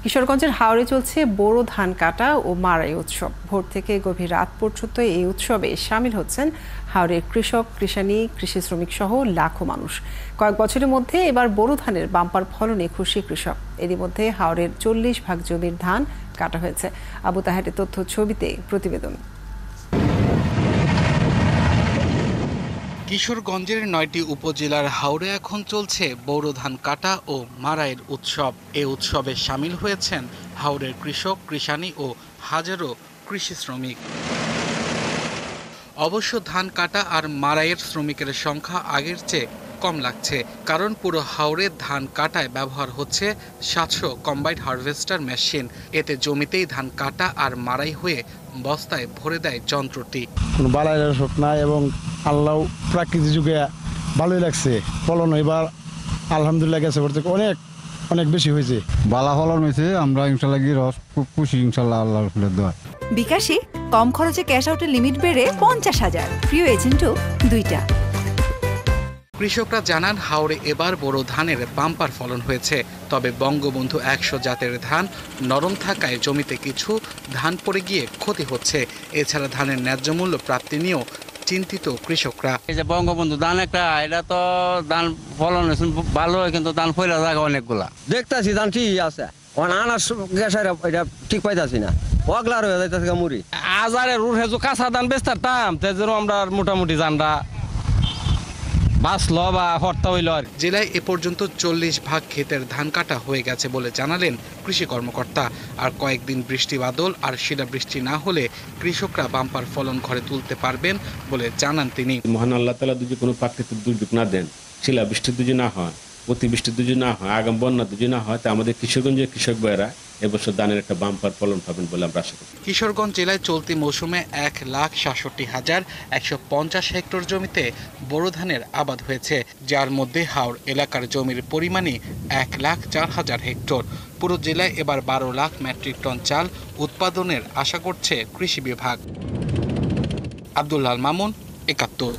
কিশোরগঞ্জের হাওরে চলছে বোরো ধান কাটা ও মাড়াই উৎসব। ভোর থেকে গভীর রাত পর্যন্ত এই উৎসবে শামিল হচ্ছেন হাওরের কৃষক, কৃষানী, কৃষি শ্রমিক সহ লাখো মানুষ। কয়েক বছরের মধ্যে এবার বোরো ধানের বাম্পার ফলনে খুশি কৃষক। এরই মধ্যে হাওরের 40 ভাগ জমির ধান কাটা হয়েছে। আবু তাহেরের তথ্য ছবিতে প্রতিবেদন। কিশোরগঞ্জের 9টি উপজেলার হাওরে এখন চলছে বোরো ধান কাটা ও মাড়াইয়ের উৎসব। এ উৎসবে শামিল হয়েছেন হাওরের কৃষক, কৃষানী ও হাজারো কৃষি শ্রমিক। অবশ্য ধান কাটা আর মাড়াইয়ের শ্রমিকের সংখ্যা আগের চেয়ে কম লাগছে, কারণ পুরো হাওরে ধান কাটায় ব্যবহার হচ্ছে 700 কম্বাইন্ড হারভেস্টার মেশিন। এতে জমিতেই ধান কাটা আর মাড়াই হয়ে বস্তায় ভরে দেয় যন্ত্রটি। কোনো বালাই রসক নাই এবং আল্লাহ প্রাকৃতিক যুগে ভালোই লাগছে। ফলন এবার আলহামদুলিল্লাহ গেছে অনেক অনেক বেশি হয়েছে। বালা ফলন হয়েছে, আমরা ইনশাল্লাহ রস খুব খুশি ইনশাল্লাহ আল্লাহর ফুলের দোয়া। বিকাশে কম খরচে ক্যাশ আউটের লিমিট বেড়ে 50,000, প্রিয় এজেন্টও 2টা। কৃষকরা জানান হাওরে এবার বোরো ধানের বাম্পার ফলন হয়েছে, তবে বঙ্গবন্ধু 100 জাতের ধান নরম থাকায় জমিতে কিছু ধান পড়ে গিয়ে ক্ষতি হচ্ছে। এছাড়া ধানের ন্যায্য মূল্য প্রাপ্তি নিয়েও চিন্তিত কৃষকরা। এই যে বঙ্গবন্ধু ধান একটা, এটা তো ধান ফলন ভালো, কিন্তু ধান ফেলা জায়গা অনেকগুলা দেখতেছি ধান ঠিক আছে, আনার গ্যাসের এটা ঠিক পাইতাছি না, অগলার হয়ে যাইতেছে মুড়ি। আজারের উঠে কাঁচা ধান বেচতাম, তাই জন্য আমরা মোটামুটি ধানটা বাঁচলো বা হরতা হইল। আর জেলায় এ পর্যন্ত 40 ভাগ ক্ষেতের ধান কাটা হয়ে গেছে বলে জানালেন কৃষি কর্মকর্তা। আর কয়েকদিন বৃষ্টি বাদল আর শিলাবৃষ্টি না হলে কৃষকরা বাম্পার ফলন ঘরে তুলতে পারবেন বলে জানান তিনি। মহান আল্লাহ তাআলা যদি কোনো প্রাকৃতিক দুর্যোগ না দেন, শিলাবৃষ্টি যদি না হয়, অতিবৃষ্টি যদি না হয়, আগাম বন্যা যদি না হয়, তা আমাদের কিশোরগঞ্জের কৃষক ভাইয়েরা এবছর ধানের একটা বাম্পার ফলন পাবেন বলে আমরা আশা করি। কিশোরগঞ্জ জেলায় চলতি মৌসুমে 1,67,150 হেক্টর জমিতে বোরো ধানের আবাদ হয়েছে, যার মধ্যে হাওর এলাকার জমির পরিমাণই 1,04,000 হেক্টর। পুরো জেলায় এবার 12 লাখ মেট্রিক টন চাল উৎপাদনের আশা করছে কৃষি বিভাগ। আব্দুল্লাহ মামুন, 71।